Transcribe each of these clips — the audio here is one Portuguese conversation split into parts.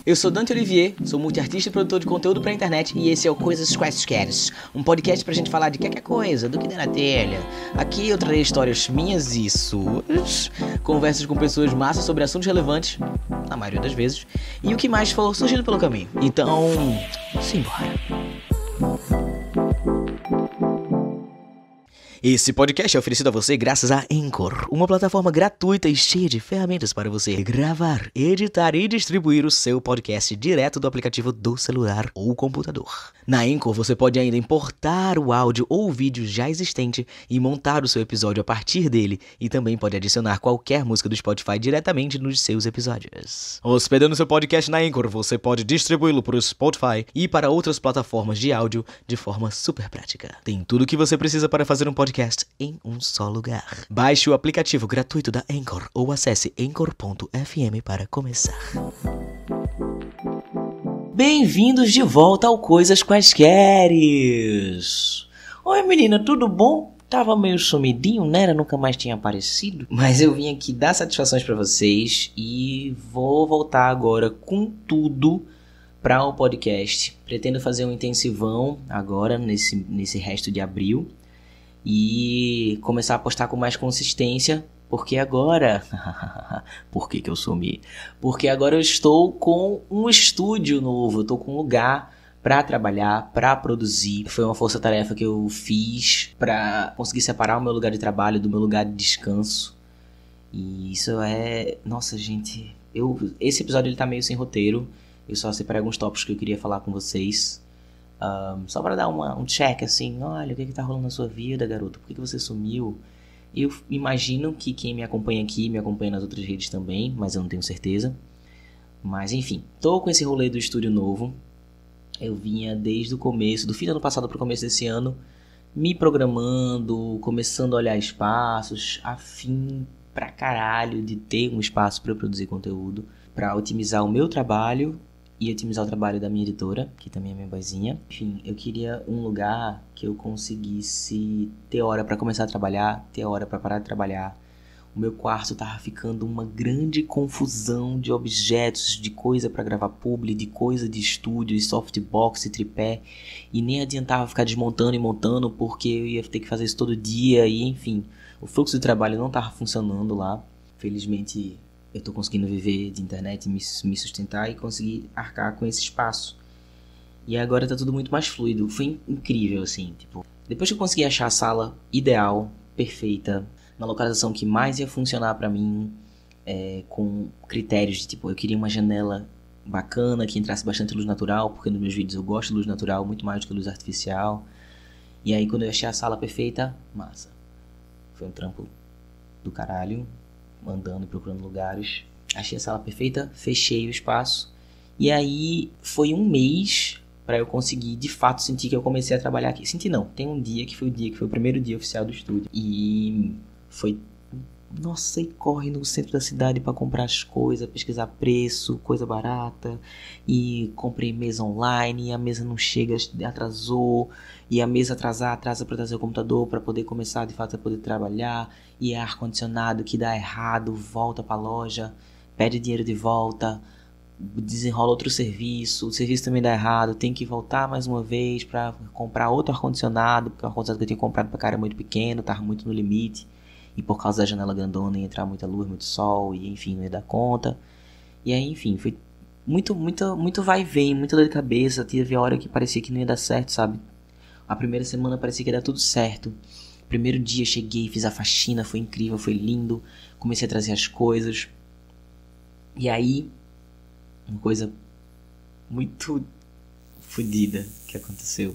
Eu sou Dante Olivier, sou multiartista e produtor de conteúdo pra internet e esse é o Coisas Quaisqueres, um podcast pra gente falar de qualquer coisa, do que der na telha. Aqui eu trarei histórias minhas e suas, conversas com pessoas massas sobre assuntos relevantes, na maioria das vezes, e o que mais for surgindo pelo caminho. Então, simbora. Esse podcast é oferecido a você graças a Anchor, uma plataforma gratuita e cheia de ferramentas para você gravar, editar e distribuir o seu podcast direto do aplicativo do celular ou computador. Na Anchor você pode ainda importar o áudio ou o vídeo já existente e montar o seu episódio a partir dele, e também pode adicionar qualquer música do Spotify diretamente nos seus episódios. Hospedando seu podcast na Anchor, você pode distribuí-lo para o Spotify e para outras plataformas de áudio de forma super prática. Tem tudo o que você precisa para fazer um podcast em um só lugar. Baixe o aplicativo gratuito da Anchor ou acesse anchor.fm para começar. Bem-vindos de volta ao Coisas Quaisqueres. Oi menina, tudo bom? Tava meio sumidinho, né? Nunca mais tinha aparecido. Mas eu vim aqui dar satisfações pra vocês e vou voltar agora com tudo para o podcast. Pretendo fazer um intensivão agora nesse resto de abril e começar a postar com mais consistência, porque agora... Por que eu sumi? Porque agora eu estou com um estúdio novo, eu estou com um lugar para trabalhar, para produzir. Foi uma força-tarefa que eu fiz para conseguir separar o meu lugar de trabalho do meu lugar de descanso. E isso é... Nossa, gente... Esse episódio ele tá meio sem roteiro. Eu só separei alguns tópicos que eu queria falar com vocês. Só para dar um check assim, olha, o que tá rolando na sua vida, garoto? Por que você sumiu? Eu imagino que quem me acompanha aqui, me acompanha nas outras redes também, mas eu não tenho certeza. Mas enfim, tô com esse rolê do estúdio novo. Eu vinha desde o começo, do fim do ano passado pro começo desse ano, me programando, começando a olhar espaços, a fim pra caralho de ter um espaço para eu produzir conteúdo, para otimizar o meu trabalho e otimizar o trabalho da minha editora, que também é minha boizinha. Enfim, eu queria um lugar que eu conseguisse ter hora para começar a trabalhar, ter hora para parar de trabalhar. O meu quarto tava ficando uma grande confusão de objetos, de coisa para gravar publi, de coisa de estúdio, de softbox e tripé. E nem adiantava ficar desmontando e montando, porque eu ia ter que fazer isso todo dia. E enfim, o fluxo de trabalho não tava funcionando lá. Felizmente eu tô conseguindo viver de internet, me sustentar e conseguir arcar com esse espaço. E agora tá tudo muito mais fluido. Foi incrível, assim, tipo... Depois que eu consegui achar a sala ideal, perfeita, na localização que mais ia funcionar pra mim, com critérios de, tipo, eu queria uma janela bacana, que entrasse bastante luz natural, porque nos meus vídeos eu gosto de luz natural muito mais do que luz artificial. E aí quando eu achei a sala perfeita, massa. Foi um trampo do caralho, andando, procurando lugares. Achei a sala perfeita, fechei o espaço. E aí foi um mês pra eu conseguir de fato sentir que eu comecei a trabalhar aqui. Senti não, tem um dia que foi o primeiro dia oficial do estúdio. E foi... Nossa, e corre no centro da cidade pra comprar as coisas, pesquisar preço, coisa barata. E comprei mesa online, e a mesa não chega, atrasou. E a mesa atrasa pra trazer o computador pra poder começar de fato a poder trabalhar. E é ar-condicionado que dá errado, volta pra loja, pede dinheiro de volta, desenrola outro serviço, o serviço também dá errado, tem que voltar mais uma vez pra comprar outro ar-condicionado, porque o ar-condicionado que eu tinha comprado pra cara é muito pequeno, tava muito no limite. E por causa da janela grandona ia entrar muita luz, muito sol, e enfim, não ia dar conta. E aí, enfim, foi muito vai e vem, muita dor de cabeça. Teve a hora que parecia que não ia dar certo, sabe? A primeira semana parecia que ia dar tudo certo. Primeiro dia cheguei, fiz a faxina, foi incrível, foi lindo. Comecei a trazer as coisas. E aí, uma coisa muito fodida que aconteceu.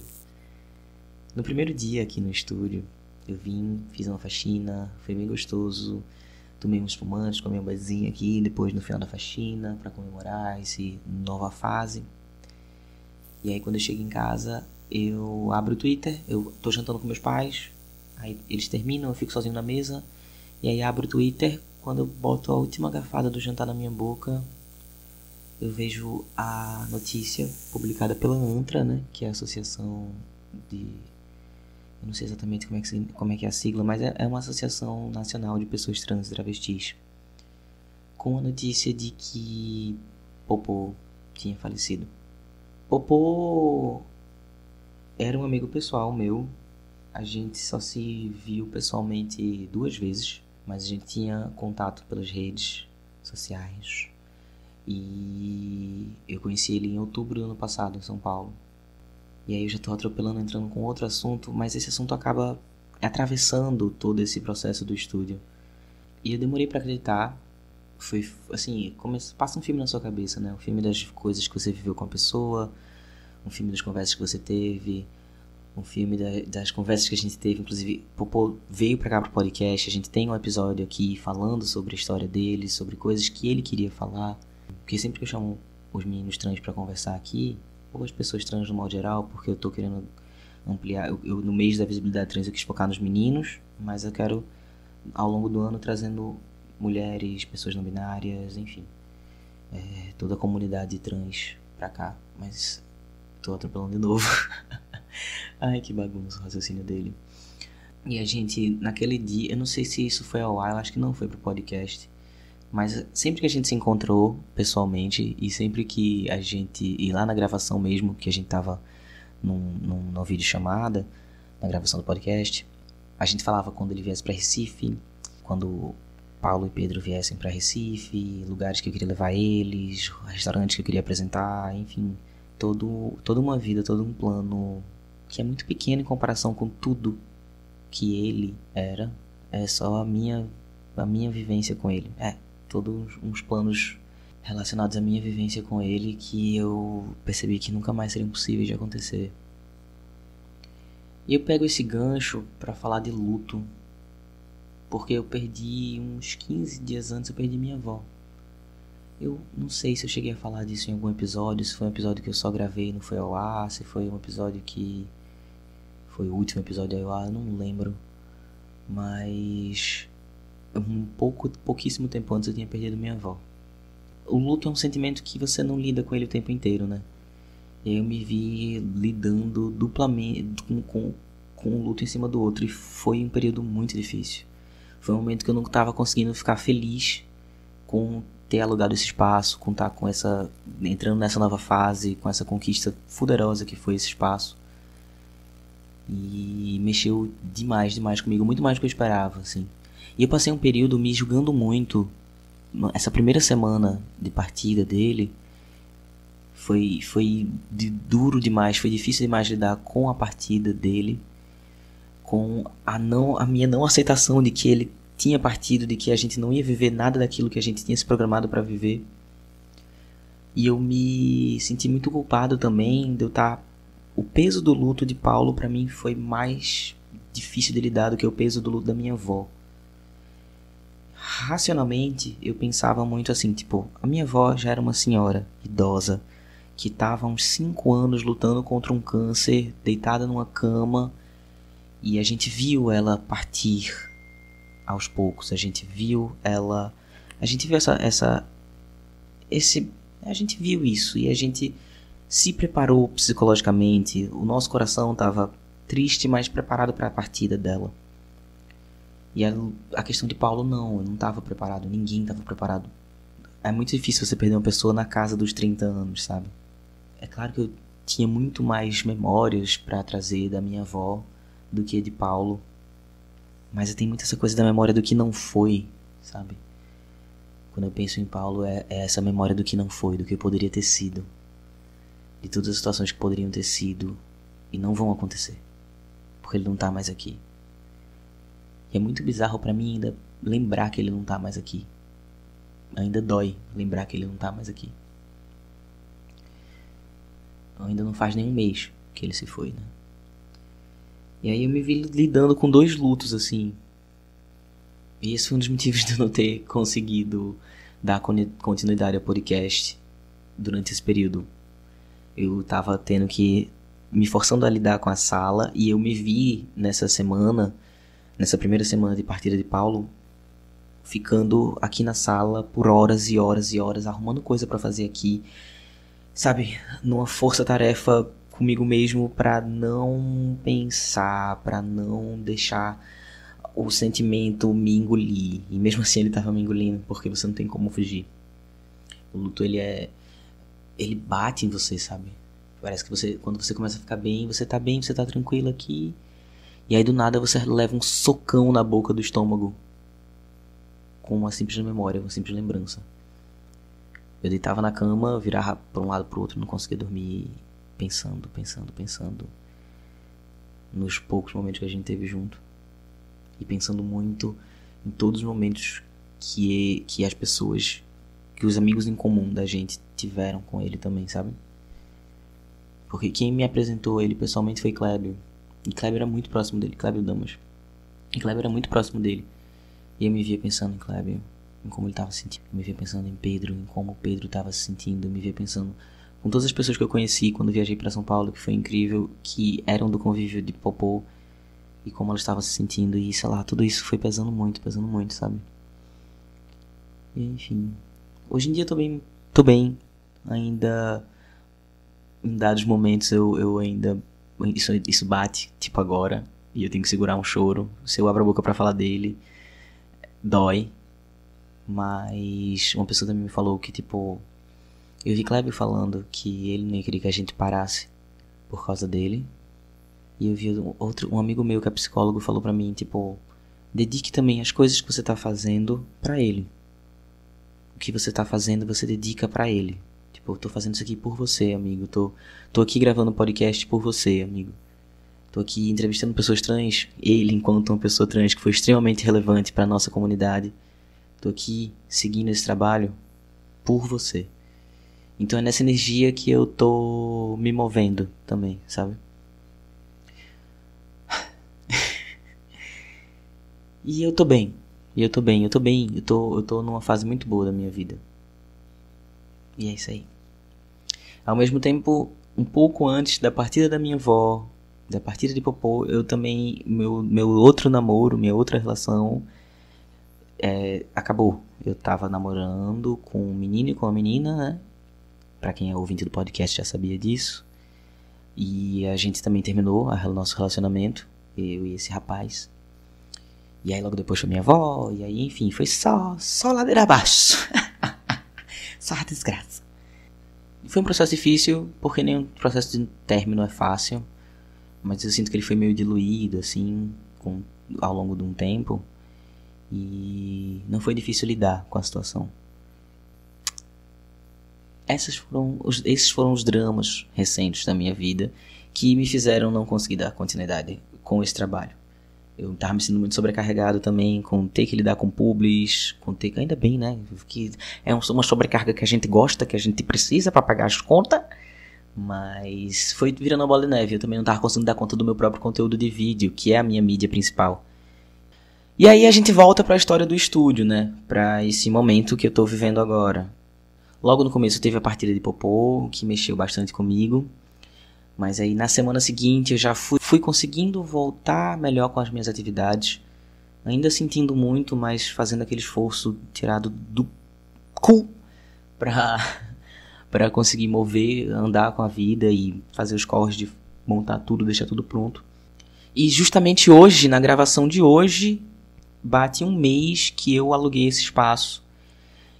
No primeiro dia aqui no estúdio, eu vim, fiz uma faxina, foi bem gostoso. Tomei uns espumantes, comi uma boizinha aqui, depois no final da faxina, pra comemorar essa nova fase. E aí quando eu chego em casa, eu abro o Twitter, eu tô jantando com meus pais, aí eles terminam, eu fico sozinho na mesa, e aí abro o Twitter, quando eu boto a última garfada do jantar na minha boca, eu vejo a notícia publicada pela ANTRA, né, que é a Associação de... Eu não sei exatamente como é que é a sigla, mas é uma Associação Nacional de Pessoas Trans e Travestis, com a notícia de que Popô tinha falecido. Popô era um amigo pessoal meu. A gente só se viu pessoalmente 2 vezes, mas a gente tinha contato pelas redes sociais. E eu conheci ele em outubro do ano passado, em São Paulo. E aí eu já tô atropelando, entrando com outro assunto, mas esse assunto acaba atravessando todo esse processo do estúdio. E eu demorei pra acreditar. Foi assim, passa um filme na sua cabeça, né? Um filme das coisas que você viveu com a pessoa, um filme das conversas que você teve, um filme das conversas que a gente teve. Inclusive, Popô veio pra cá pro podcast, a gente tem um episódio aqui falando sobre a história dele, sobre coisas que ele queria falar. Porque sempre que eu chamo os meninos trans pra conversar aqui, ou as pessoas trans no modo geral, porque eu tô querendo ampliar, eu no mês da visibilidade trans eu quis focar nos meninos, mas eu quero ao longo do ano trazendo mulheres, pessoas não binárias, enfim, toda a comunidade trans pra cá. Mas tô atropelando de novo. Ai, que bagunça o raciocínio dele. E a gente, naquele dia, eu não sei se isso foi ao ar, eu acho que não foi pro podcast, mas sempre que a gente se encontrou pessoalmente, e sempre que a gente, e lá na gravação mesmo, que a gente tava numa videochamada, na gravação do podcast, a gente falava quando ele viesse pra Recife, quando Paulo e Pedro viessem pra Recife, lugares que eu queria levar eles, restaurantes que eu queria apresentar, enfim, toda uma vida, todo um plano que é muito pequeno em comparação com tudo que ele era. É só a minha vivência com ele. Todos uns planos relacionados à minha vivência com ele que eu percebi que nunca mais seriam possíveis de acontecer. E eu pego esse gancho pra falar de luto, porque eu perdi uns 15 dias antes, eu perdi minha avó. Eu não sei se eu cheguei a falar disso em algum episódio, se foi um episódio que eu só gravei e não foi ao ar, se foi um episódio que foi o último episódio ao ar, eu não lembro. Mas pouquíssimo tempo antes eu tinha perdido minha avó. O luto é um sentimento que você não lida com ele o tempo inteiro, né? E aí eu me vi lidando duplamente com um luto em cima do outro, e foi um período muito difícil. Foi um momento que eu não estava conseguindo ficar feliz com ter alugado esse espaço, com estar entrando nessa nova fase, com essa conquista fuderosa que foi esse espaço. E mexeu demais comigo, muito mais do que eu esperava, assim. E eu passei um período me julgando muito. Essa primeira semana de partida dele foi duro demais, foi difícil demais lidar com a partida dele, com a minha não aceitação de que ele tinha partido, de que a gente não ia viver nada daquilo que a gente tinha se programado para viver. E eu me senti muito culpado também de eu estar... O peso do luto de Paulo para mim foi mais difícil de lidar do que o peso do luto da minha avó. Racionalmente, eu pensava muito assim, tipo, a minha avó já era uma senhora idosa que estava há uns 5 anos lutando contra um câncer, deitada numa cama, e a gente viu ela partir aos poucos. A gente viu isso, e a gente se preparou psicologicamente. O nosso coração estava triste, mas preparado para a partida dela. E a questão de Paulo, não, eu não estava preparado, ninguém estava preparado. É muito difícil você perder uma pessoa na casa dos 30 anos, sabe? É claro que eu tinha muito mais memórias para trazer da minha avó do que de Paulo, mas eu tenho muita essa coisa da memória do que não foi, sabe? Quando eu penso em Paulo, é essa memória do que não foi, do que poderia ter sido, de todas as situações que poderiam ter sido e não vão acontecer, porque ele não tá mais aqui. E é muito bizarro pra mim ainda lembrar que ele não tá mais aqui. Ainda dói lembrar que ele não tá mais aqui. Ainda não faz nem um mês que ele se foi, né? E aí eu me vi lidando com 2 lutos, assim. E esse foi um dos motivos de eu não ter conseguido dar continuidade ao podcast durante esse período. Eu tava tendo que... me forçando a lidar com a sala, e eu me vi nessa primeira semana de partida de Paulo, ficando aqui na sala por horas e horas e horas, arrumando coisa pra fazer aqui, sabe, numa força-tarefa comigo mesmo pra não pensar, pra não deixar o sentimento me engolir. E mesmo assim ele tava me engolindo, porque você não tem como fugir. O luto, ele é ele bate em você, sabe? Parece que você, quando você começa a ficar bem, você tá tranquilo aqui. E aí do nada você leva um socão na boca do estômago. Com uma simples memória, uma simples lembrança. Eu deitava na cama, virava pra um lado pro outro, não conseguia dormir. Pensando. Nos poucos momentos que a gente teve junto. E pensando muito em todos os momentos que as pessoas, que os amigos em comum da gente tiveram com ele também, sabe? Porque quem me apresentou ele pessoalmente foi Clébio. E Clébio era muito próximo dele, Clébio Damas. E Clébio era muito próximo dele. E eu me via pensando em Clébio, em como ele estava se sentindo. Eu me via pensando em Pedro, em como Pedro estava se sentindo. Eu me via pensando com todas as pessoas que eu conheci quando viajei para São Paulo, que foi incrível, que eram do convívio de Popô. E como ela estava se sentindo. E sei lá, tudo isso foi pesando muito, sabe? E enfim. Hoje em dia eu tô bem. Ainda em dados momentos eu ainda... Isso bate, tipo agora. E eu tenho que segurar um choro. Se eu abro a boca pra falar dele, dói. Mas uma pessoa também me falou que, tipo... Eu vi Clébio falando que ele não ia querer que a gente parasse por causa dele. E eu vi um amigo meu que é psicólogo falou pra mim, tipo... Dedique também as coisas que você tá fazendo pra ele. O que você tá fazendo, você dedica pra ele. Tipo, eu tô fazendo isso aqui por você, amigo. Tô aqui gravando um podcast por você, amigo. Tô aqui entrevistando pessoas trans. Ele, enquanto uma pessoa trans que foi extremamente relevante pra nossa comunidade. Tô aqui seguindo esse trabalho por você. Então é nessa energia que eu tô me movendo também, sabe? E eu tô bem. Eu tô numa fase muito boa da minha vida. E é isso aí. Ao mesmo tempo, um pouco antes da partida da minha avó, da partida de Popô, eu também... Meu outro namoro, minha outra relação... acabou. Eu tava namorando com um menino e com uma menina, né? Pra quem é ouvinte do podcast já sabia disso. E a gente também terminou o nosso relacionamento. Eu e esse rapaz. E aí logo depois foi minha avó. E aí, enfim, foi só ladeira abaixo. Só a desgraça. Foi um processo difícil, porque nenhum processo de término é fácil. Mas eu sinto que ele foi meio diluído, assim, ao longo de um tempo. E não foi difícil lidar com a situação. Esses foram os dramas recentes da minha vida que me fizeram não conseguir dar continuidade com esse trabalho. Eu tava me sentindo muito sobrecarregado também com ter que lidar com publis, ainda bem, né? Que é uma sobrecarga que a gente gosta, que a gente precisa pra pagar as contas. Mas foi virando uma bola de neve. Eu também não tava conseguindo dar conta do meu próprio conteúdo de vídeo, que é a minha mídia principal. E aí a gente volta pra história do estúdio, né? Pra esse momento que eu tô vivendo agora. Logo no começo teve a partida de Popô, que mexeu bastante comigo. Mas aí na semana seguinte eu já fui conseguindo voltar melhor com as minhas atividades. Ainda sentindo muito, mas fazendo aquele esforço tirado do cu pra conseguir mover, andar com a vida e fazer os corres de montar tudo, deixar tudo pronto. E justamente hoje, na gravação de hoje, bate um mês que eu aluguei esse espaço.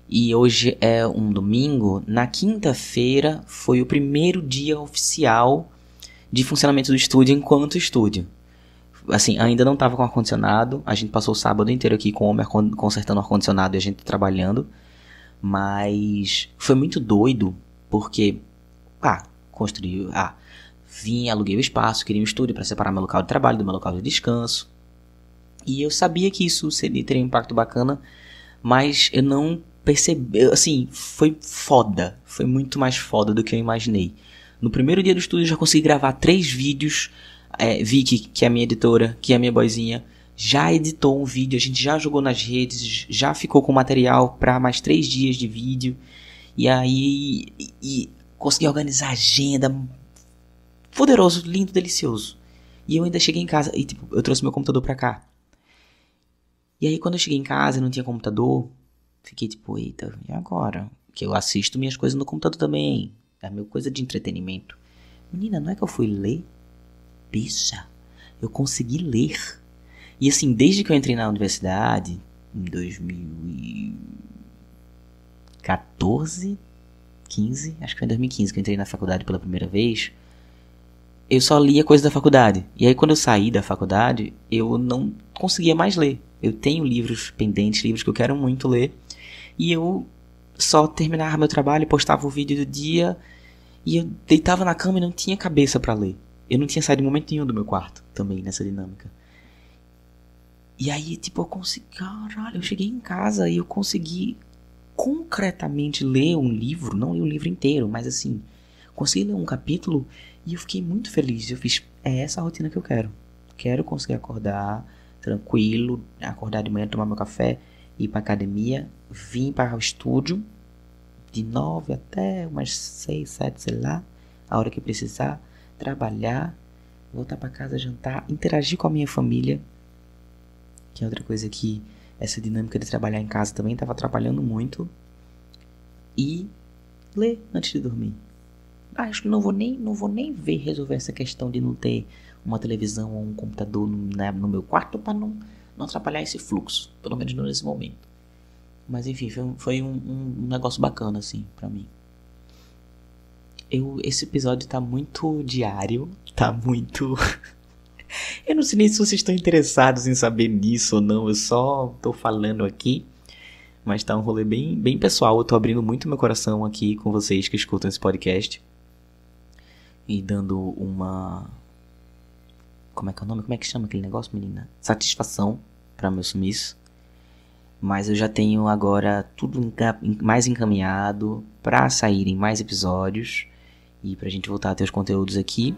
E hoje é um domingo. Na quinta-feira foi o primeiro dia oficial de funcionamento do estúdio enquanto estúdio. Assim, ainda não estava com ar-condicionado. A gente passou o sábado inteiro aqui com o homem consertando o ar-condicionado e a gente trabalhando. Mas foi muito doido, porque vim, aluguei o espaço, queria um estúdio para separar meu local de trabalho do meu local de descanso. E eu sabia que isso teria um impacto bacana, mas eu não percebi, assim, foi foda. Foi muito mais foda do que eu imaginei. No primeiro dia do estúdio eu já consegui gravar 3 vídeos. Vicky, que é a minha editora, que é a minha boizinha, já editou um vídeo, a gente já jogou nas redes, já ficou com material para mais 3 dias de vídeo. E aí consegui organizar a agenda. Poderoso, lindo, delicioso. E eu ainda cheguei em casa e tipo, eu trouxe meu computador pra cá. E aí quando eu cheguei em casa e não tinha computador, fiquei tipo, eita, e agora? Que eu assisto minhas coisas no computador também. É a minha coisa de entretenimento. Menina, não é que eu fui ler? Bicha, eu consegui ler. E assim, desde que eu entrei na universidade, em 2014, 2015, acho que foi em 2015 que eu entrei na faculdade pela primeira vez, eu só lia coisa da faculdade. E aí quando eu saí da faculdade, eu não conseguia mais ler. Eu tenho livros pendentes, livros que eu quero muito ler, e eu só terminava meu trabalho, postava o vídeo do dia, e eu deitava na cama e não tinha cabeça pra ler. Eu não tinha saído em momento nenhum do meu quarto, também, nessa dinâmica. E aí, tipo, eu consegui... Caralho, eu cheguei em casa e eu consegui concretamente ler um livro. Não li o livro inteiro, mas assim... Consegui ler um capítulo e eu fiquei muito feliz. Eu fiz... É essa a rotina que eu quero. Quero conseguir acordar tranquilo, acordar de manhã, tomar meu café, ir pra academia, vir para o estúdio, de 9 até umas 6, 7, sei lá, a hora que precisar, trabalhar, voltar pra casa, jantar, interagir com a minha família, que é outra coisa que essa dinâmica de trabalhar em casa também estava atrapalhando muito, e ler antes de dormir. Acho que não vou nem ver resolver essa questão de não ter uma televisão ou um computador no meu quarto para não atrapalhar esse fluxo, pelo menos nesse momento. Mas enfim, foi um negócio bacana assim pra mim. Esse episódio tá muito diário, tá muito... Eu não sei nem se vocês estão interessados em saber nisso ou não, eu só tô falando aqui. Mas tá um rolê bem pessoal, eu tô abrindo muito meu coração aqui com vocês que escutam esse podcast. E dando uma... Como é que é o nome? Como é que chama aquele negócio, menina? Satisfação pra meu sumiço. Mas eu já tenho agora tudo mais encaminhado pra saírem mais episódios. E pra gente voltar a ter os conteúdos aqui.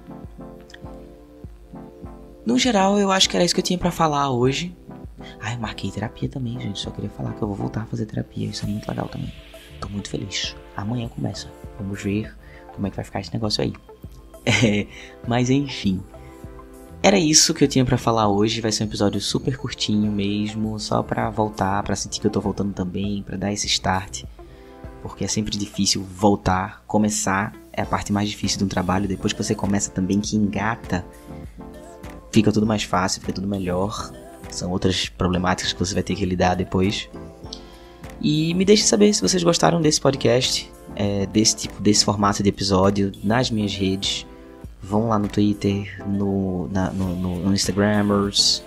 No geral, eu acho que era isso que eu tinha pra falar hoje. Eu marquei terapia também, gente. Só queria falar que eu vou voltar a fazer terapia. Isso é muito legal também. Tô muito feliz. Amanhã começa. Vamos ver como é que vai ficar esse negócio aí. Mas enfim. Era isso que eu tinha pra falar hoje. Vai ser um episódio super curtinho mesmo. Só pra voltar, pra sentir que eu tô voltando também. Pra dar esse start. Porque é sempre difícil voltar. Começar é a parte mais difícil de um trabalho. Depois que você começa também, que engata, fica tudo mais fácil, fica tudo melhor. São outras problemáticas que você vai ter que lidar depois. E me deixe saber se vocês gostaram desse podcast, desse formato de episódio, nas minhas redes. Vão lá no Twitter, no Instagramers.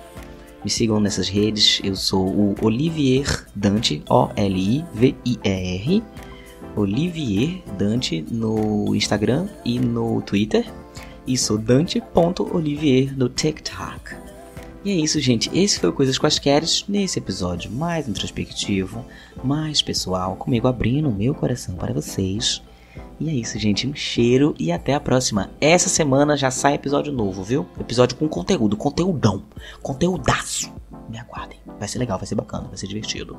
Me sigam nessas redes. Eu sou o Olivier Dante, Olivier Olivier Dante no Instagram e no Twitter. E sou Dante.Olivier no TikTok. E é isso, gente. Esse foi o Coisas Quaisqueres, nesse episódio mais introspectivo, mais pessoal, comigo abrindo o meu coração para vocês. E é isso, gente. Um cheiro e até a próxima. Essa semana já sai episódio novo, viu? Episódio com conteúdo, conteúdão, conteúdaço. Me aguardem. Vai ser legal, vai ser bacana, vai ser divertido.